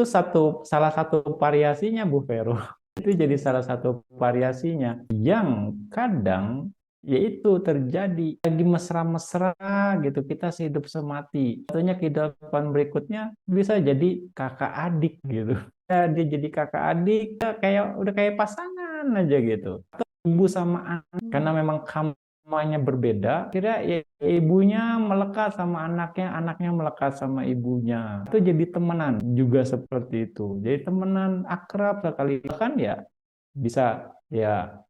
salah satu variasinya Bu Vero. Itu jadi salah satu variasinya yang kadang yaitu terjadi lagi mesra-mesra gitu kita sehidup semati. Tentunya kehidupan berikutnya bisa jadi kakak adik gitu. Ya, dia jadi kakak adik ya kayak udah kayak pasangan aja gitu. Atau ibu sama anak karena memang kamanya berbeda, kira ya, ibunya melekat sama anaknya, anaknya melekat sama ibunya. Itu jadi temenan juga seperti itu. Jadi temenan akrab sekali bahkan ya bisa ya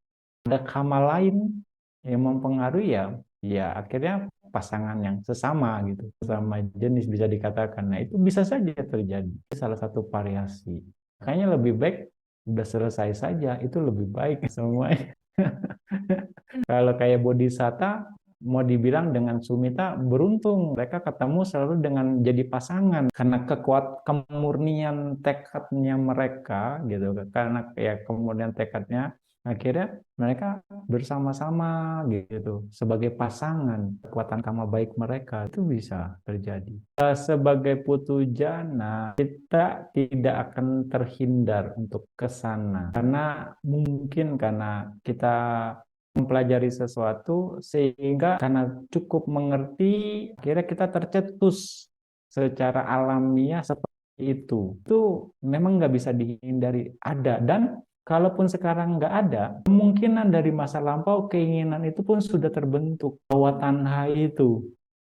ada kama lain yang mempengaruhi ya ya akhirnya pasangan yang sesama gitu sesama jenis bisa dikatakan nah itu bisa saja terjadi salah satu variasi makanya lebih baik udah selesai saja itu lebih baik semuanya kalau kayak Bodhisatta mau dibilang dengan Sumita beruntung mereka ketemu selalu dengan jadi pasangan karena kemurnian tekadnya mereka gitu karena ya kemudian tekadnya akhirnya mereka bersama-sama gitu sebagai pasangan kekuatan karma baik mereka itu bisa terjadi. Sebagai putu jana kita tidak akan terhindar untuk ke sana karena mungkin karena kita mempelajari sesuatu sehingga karena cukup mengerti akhirnya kita tercetus secara alamiah seperti itu memang nggak bisa dihindari ada dan kalaupun sekarang nggak ada kemungkinan dari masa lampau keinginan itu pun sudah terbentuk bahwa tanha itu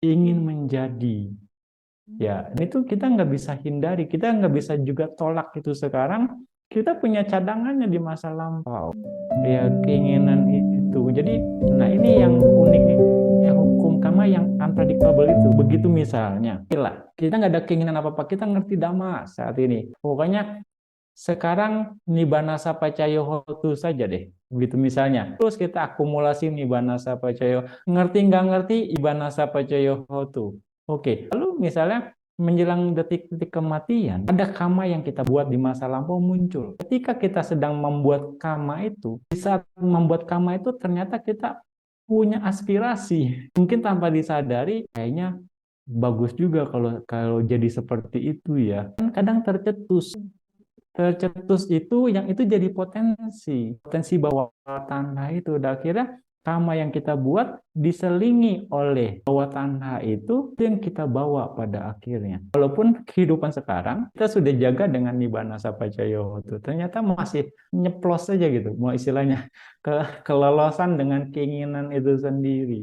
ingin menjadi ya itu kita nggak bisa hindari kita nggak bisa juga tolak itu sekarang kita punya cadangannya di masa lampau ya keinginan itu jadi nah ini yang uniknya hukum karma yang unpredictable itu begitu misalnya kita nggak ada keinginan apa-apa kita ngerti dhamma saat ini pokoknya sekarang nibbana sapacayo hotu saja deh begitu misalnya terus kita akumulasi nibbana sapacayo ngerti nggak ngerti nibbana sapacayo hotu oke lalu misalnya menjelang detik-detik kematian, ada karma yang kita buat di masa lampau muncul. Ketika kita sedang membuat karma itu, di saat membuat karma itu ternyata kita punya aspirasi. Mungkin tanpa disadari, kayaknya bagus juga kalau kalau jadi seperti itu ya. Kadang tercetus. Tercetus itu yang itu jadi potensi bawah tanah itu dan akhirnya karma yang kita buat diselingi oleh bawah tanah itu yang kita bawa pada akhirnya walaupun kehidupan sekarang kita sudah jaga dengan nibbana sapacayo itu ternyata masih nyeplos saja gitu mau istilahnya kelolosan dengan keinginan itu sendiri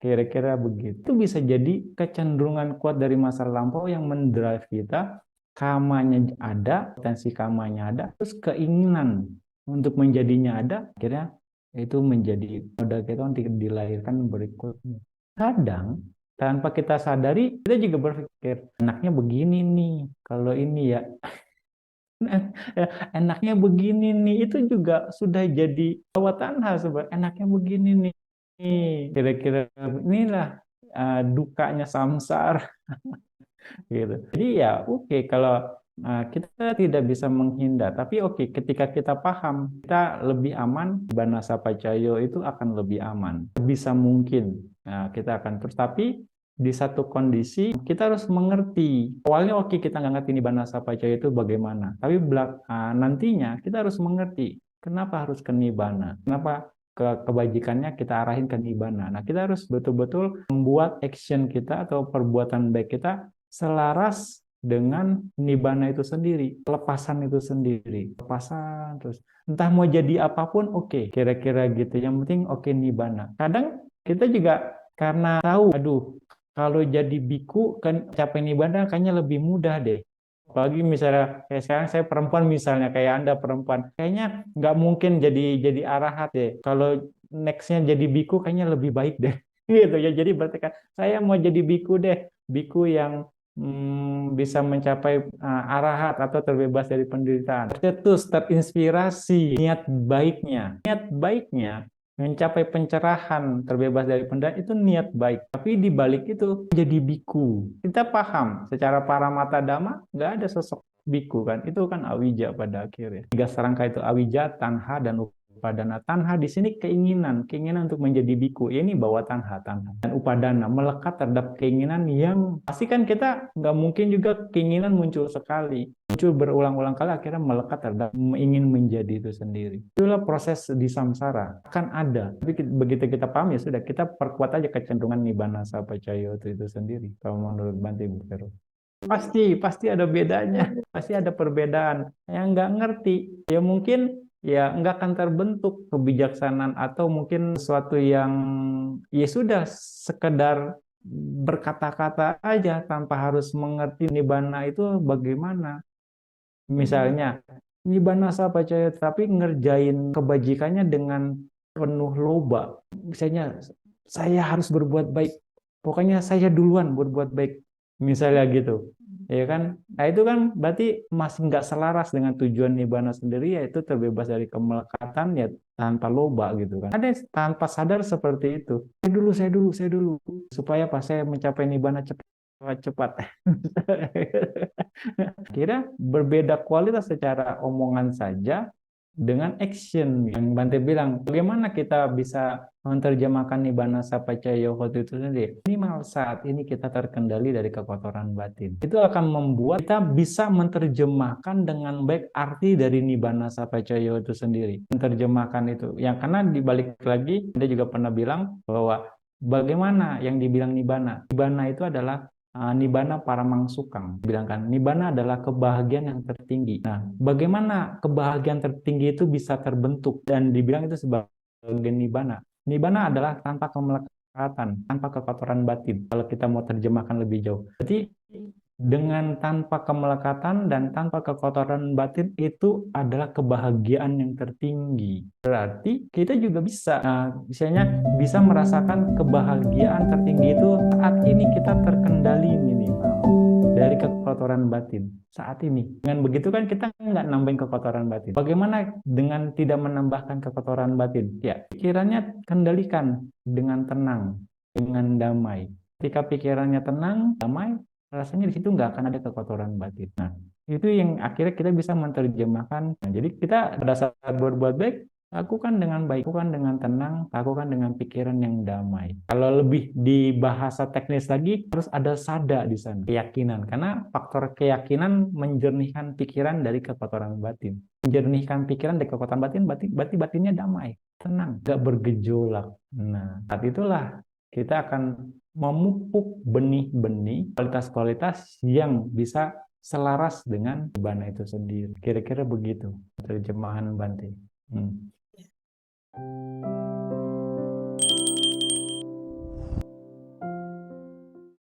kira-kira begitu itu bisa jadi kecenderungan kuat dari masa lampau yang mendrive kita kamanya ada, potensi kamanya ada, terus keinginan untuk menjadinya ada, akhirnya itu menjadi modal kita untuk dilahirkan berikutnya. Kadang tanpa kita sadari, kita juga berpikir, enaknya begini nih, kalau ini ya, enaknya begini nih, itu juga sudah jadi bawah tanah, enaknya begini nih, kira-kira inilah dukanya samsara gitu. Jadi ya oke kalau kita tidak bisa menghindar, tapi oke ketika kita paham kita lebih aman, Banasa Pacayo itu akan lebih aman. Bisa mungkin kita akan terus, tapi di satu kondisi kita harus mengerti. Awalnya oke kita nggak ngerti nih Banasa Pacayo itu bagaimana, tapi nantinya kita harus mengerti kenapa harus ke Nibbana, kenapa kebajikannya kita arahin ke Nibbana. Nah kita harus betul-betul membuat action kita atau perbuatan baik kita selaras dengan nibbana itu sendiri, lepasan itu sendiri, lepasan terus entah mau jadi apapun oke, kira-kira gitu. Yang penting oke nibbana. Kadang kita juga karena tahu, aduh kalau jadi biku kan capai nibbana kayaknya lebih mudah deh. Apalagi misalnya kayak sekarang saya perempuan misalnya kayak Anda perempuan, kayaknya nggak mungkin jadi arahat deh. Kalau nextnya jadi biku kayaknya lebih baik deh. Gitu ya. Jadi berarti kan saya mau jadi biku deh, biku yang bisa mencapai arahat atau terbebas dari penderitaan. Tercetus, terinspirasi niat baiknya mencapai pencerahan, terbebas dari penderitaan itu niat baik. Tapi di balik itu jadi biku. Kita paham secara paramata dhamma nggak ada sosok biku kan. Itu kan awija pada akhirnya. Tiga serangka itu awija, tanha, dan Upadana. Tanha di sini keinginan untuk menjadi biku. Ini bawa tanha. Dan upadana melekat terhadap keinginan yang pasti kan kita nggak mungkin juga keinginan muncul sekali, muncul berulang-ulang kali akhirnya melekat terhadap ingin menjadi itu sendiri. Itulah proses di samsara akan ada. Tapi begitu kita paham ya sudah, kita perkuat aja kecenderungan nibbana sappacaya itu sendiri. Kalau menurut Bante Bu Vero. Pasti ada bedanya, pasti ada perbedaan. Yang nggak ngerti, ya mungkin ya nggak akan terbentuk kebijaksanaan atau mungkin sesuatu yang ya sudah sekedar berkata-kata aja tanpa harus mengerti nibbana itu bagaimana. Misalnya, nibbana sappacaya tapi ngerjain kebajikannya dengan penuh loba. Misalnya, saya harus berbuat baik. Pokoknya saya duluan berbuat baik. Misalnya gitu. Ya kan? Nah itu kan berarti masih nggak selaras dengan tujuan nibbana sendiri, yaitu terbebas dari kemelekatan ya tanpa loba gitu kan. Ada yang tanpa sadar seperti itu. Saya dulu. Supaya pas saya mencapai nibbana cepat. Kira berbeda kualitas secara omongan saja dengan action yang Bante bilang. Bagaimana kita bisa menerjemahkan nibbana sappacaya waktu itu sendiri? Minimal saat ini kita terkendali dari kekotoran batin. Itu akan membuat kita bisa menerjemahkan dengan baik arti dari nibbana sappacaya itu sendiri. Menerjemahkan itu. Yang karena dibalik lagi, dia juga pernah bilang bahwa bagaimana yang dibilang nibbana? Nibbana itu adalah Nibbana Paramangsukang. Bilangkan, Nibbana adalah kebahagiaan yang tertinggi. Nah, bagaimana kebahagiaan tertinggi itu bisa terbentuk dan dibilang itu sebagai Nibbana. Nibbana adalah tanpa kemelekatan, tanpa kekotoran batin. Kalau kita mau terjemahkan lebih jauh. Jadi, dengan tanpa kemelekatan dan tanpa kekotoran batin itu adalah kebahagiaan yang tertinggi. Berarti kita juga bisa, misalnya bisa merasakan kebahagiaan tertinggi itu saat ini kita terkendali minimal dari kekotoran batin saat ini. Dengan begitu kan kita nggak nambahin kekotoran batin. Bagaimana dengan tidak menambahkan kekotoran batin? Ya, pikirannya kendalikan dengan tenang, dengan damai. Ketika pikirannya tenang, damai, rasanya di situ nggak akan ada kekotoran batin. Nah, itu yang akhirnya kita bisa menerjemahkan. Nah, jadi kita pada saat berbuat baik, lakukan dengan baik, lakukan dengan tenang, lakukan dengan pikiran yang damai. Kalau lebih di bahasa teknis lagi, harus ada sada di sana, keyakinan. Karena faktor keyakinan menjernihkan pikiran dari kekotoran batin. Menjernihkan pikiran dari kekotoran batin, berarti batinnya damai, tenang, nggak bergejolak. Nah, saat itulah kita akan memupuk benih-benih kualitas-kualitas yang bisa selaras dengan nibbana itu sendiri. Kira-kira begitu terjemahan Bante.